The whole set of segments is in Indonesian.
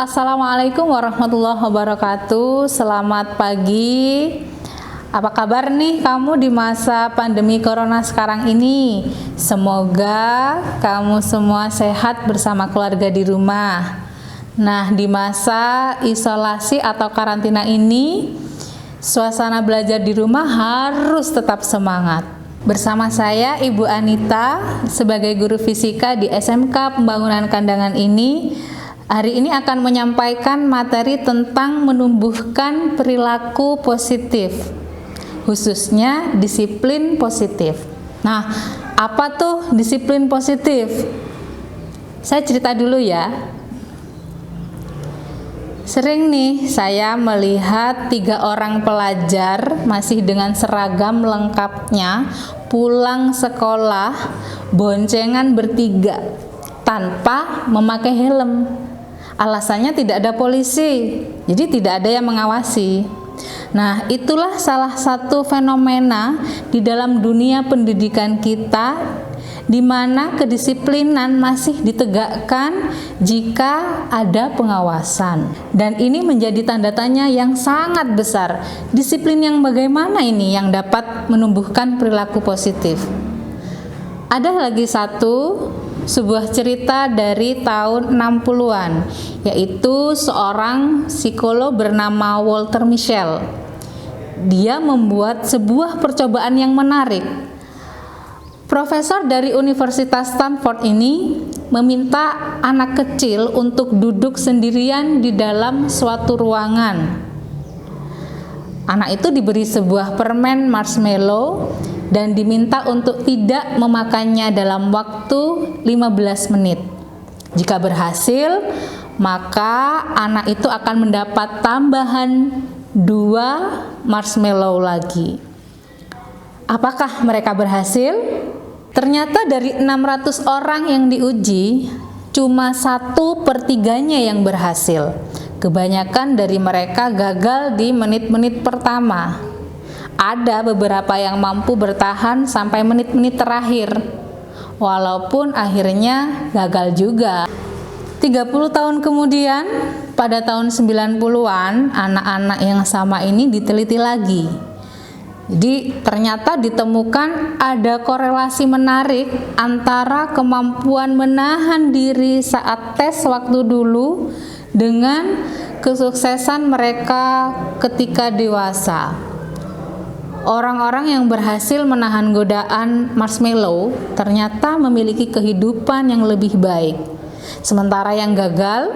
Assalamualaikum warahmatullahi wabarakatuh. Selamat pagi. Apa kabar nih kamu di masa pandemi corona sekarang ini? Semoga kamu semua sehat bersama keluarga di rumah. Nah, di masa isolasi atau karantina ini, suasana belajar di rumah harus tetap semangat. Bersama saya Ibu Anita sebagai guru fisika di SMK Pembangunan Kandangan ini, hari ini akan menyampaikan materi tentang menumbuhkan perilaku positif, khususnya disiplin positif. Nah, apa tuh disiplin positif? Saya cerita dulu ya. Sering nih saya melihat 3 orang pelajar masih dengan seragam lengkapnya pulang sekolah boncengan bertiga tanpa memakai helm. Alasannya tidak ada polisi, jadi tidak ada yang mengawasi. Nah, itulah salah satu fenomena di dalam dunia pendidikan kita, di mana kedisiplinan masih ditegakkan jika ada pengawasan. Dan ini menjadi tanda tanya yang sangat besar. Disiplin yang bagaimana ini yang dapat menumbuhkan perilaku positif? Ada lagi sebuah cerita dari tahun 60-an, yaitu seorang psikolog bernama Walter Mischel. Dia membuat sebuah percobaan yang menarik. Profesor dari Universitas Stanford ini meminta anak kecil untuk duduk sendirian di dalam suatu ruangan. Anak itu diberi sebuah permen marshmallow dan diminta untuk tidak memakannya dalam waktu 15 menit. Jika berhasil, maka anak itu akan mendapat tambahan 2 marshmallow lagi. Apakah mereka berhasil? Ternyata dari 600 orang yang diuji, cuma 1/3-nya yang berhasil. Kebanyakan dari mereka gagal di menit-menit pertama. Ada beberapa yang mampu bertahan sampai menit-menit terakhir, walaupun akhirnya gagal juga. 30 tahun kemudian, pada tahun 90-an, anak-anak yang sama ini diteliti lagi. Jadi ternyata ditemukan ada korelasi menarik antara kemampuan menahan diri saat tes waktu dulu dengan kesuksesan mereka ketika dewasa. Orang-orang yang berhasil menahan godaan marshmallow ternyata memiliki kehidupan yang lebih baik. Sementara yang gagal,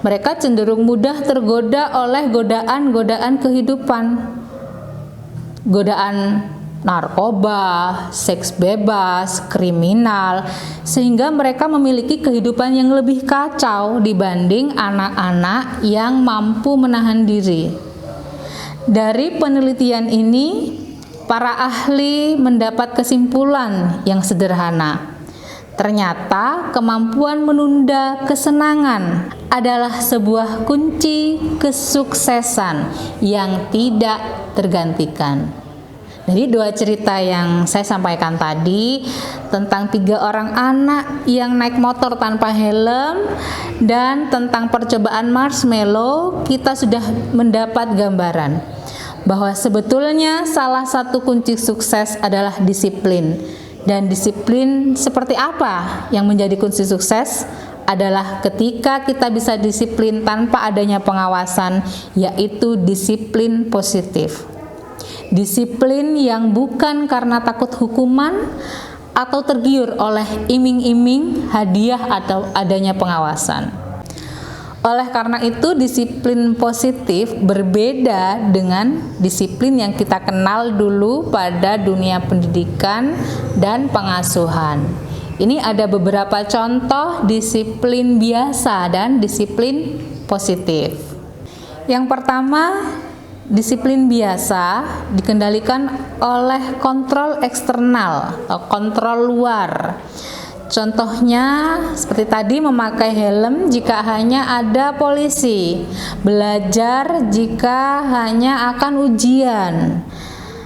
mereka cenderung mudah tergoda oleh godaan-godaan kehidupan. Godaan narkoba, seks bebas, kriminal, sehingga mereka memiliki kehidupan yang lebih kacau dibanding anak-anak yang mampu menahan diri. Dari penelitian ini, para ahli mendapat kesimpulan yang sederhana. Ternyata kemampuan menunda kesenangan adalah sebuah kunci kesuksesan yang tidak tergantikan. Jadi 2 cerita yang saya sampaikan tadi tentang 3 orang anak yang naik motor tanpa helm dan tentang percobaan marshmallow, kita sudah mendapat gambaran bahwa sebetulnya salah satu kunci sukses adalah disiplin. Dan disiplin seperti apa yang menjadi kunci sukses? Adalah ketika kita bisa disiplin tanpa adanya pengawasan, yaitu disiplin positif. Disiplin yang bukan karena takut hukuman atau tergiur oleh iming-iming, hadiah atau adanya pengawasan. Oleh karena itu, disiplin positif berbeda dengan disiplin yang kita kenal dulu pada dunia pendidikan dan pengasuhan. Ini ada beberapa contoh disiplin biasa dan disiplin positif. Yang pertama, disiplin biasa dikendalikan oleh kontrol eksternal atau kontrol luar. Contohnya seperti tadi, memakai helm jika hanya ada polisi, belajar jika hanya akan ujian.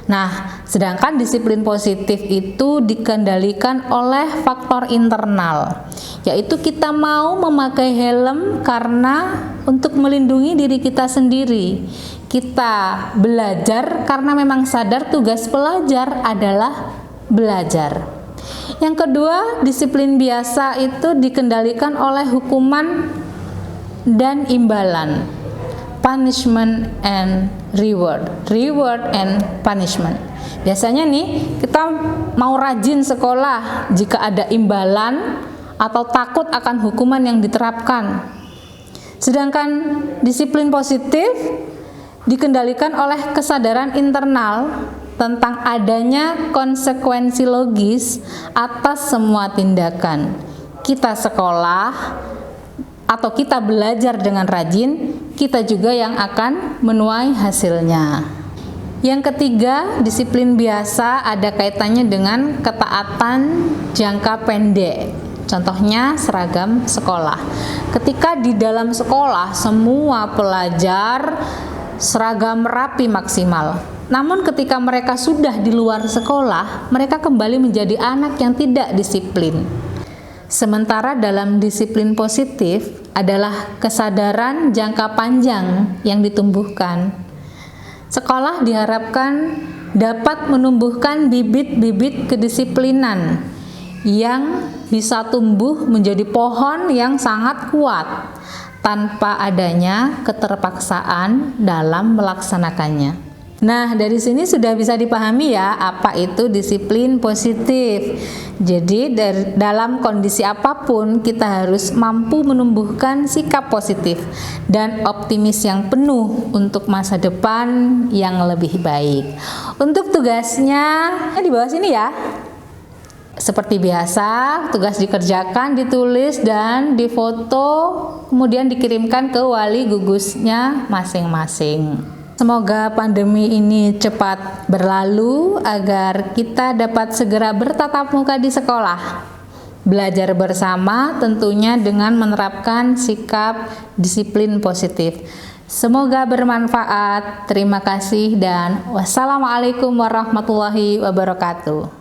Nah, Sedangkan disiplin positif itu dikendalikan oleh faktor internal, yaitu kita mau memakai helm karena untuk melindungi diri kita sendiri. Kita belajar karena memang sadar tugas pelajar adalah belajar. Yang kedua, disiplin biasa itu dikendalikan oleh hukuman dan imbalan, punishment and reward and punishment. Biasanya nih kita mau rajin sekolah jika ada imbalan atau takut akan hukuman yang diterapkan. Sedangkan disiplin positif dikendalikan oleh kesadaran internal tentang adanya konsekuensi logis atas semua tindakan. Kita sekolah atau kita belajar dengan rajin, kita juga yang akan menuai hasilnya. Yang ketiga, disiplin biasa ada kaitannya dengan ketaatan jangka pendek. Contohnya seragam sekolah. Ketika di dalam sekolah semua pelajar seragam rapi maksimal. Namun ketika mereka sudah di luar sekolah, mereka kembali menjadi anak yang tidak disiplin. Sementara dalam disiplin positif adalah kesadaran jangka panjang yang ditumbuhkan. Sekolah diharapkan dapat menumbuhkan bibit-bibit kedisiplinan yang bisa tumbuh menjadi pohon yang sangat kuat tanpa adanya keterpaksaan dalam melaksanakannya. Nah, dari sini sudah bisa dipahami ya apa itu disiplin positif. Jadi dalam kondisi apapun kita harus mampu menumbuhkan sikap positif dan optimis yang penuh untuk masa depan yang lebih baik. Untuk tugasnya di bawah sini ya. Seperti biasa, tugas dikerjakan, ditulis dan difoto, kemudian dikirimkan ke wali gugusnya masing-masing. Semoga pandemi ini cepat berlalu agar kita dapat segera bertatap muka di sekolah. Belajar bersama tentunya dengan menerapkan sikap disiplin positif. Semoga bermanfaat. Terima kasih dan wassalamualaikum warahmatullahi wabarakatuh.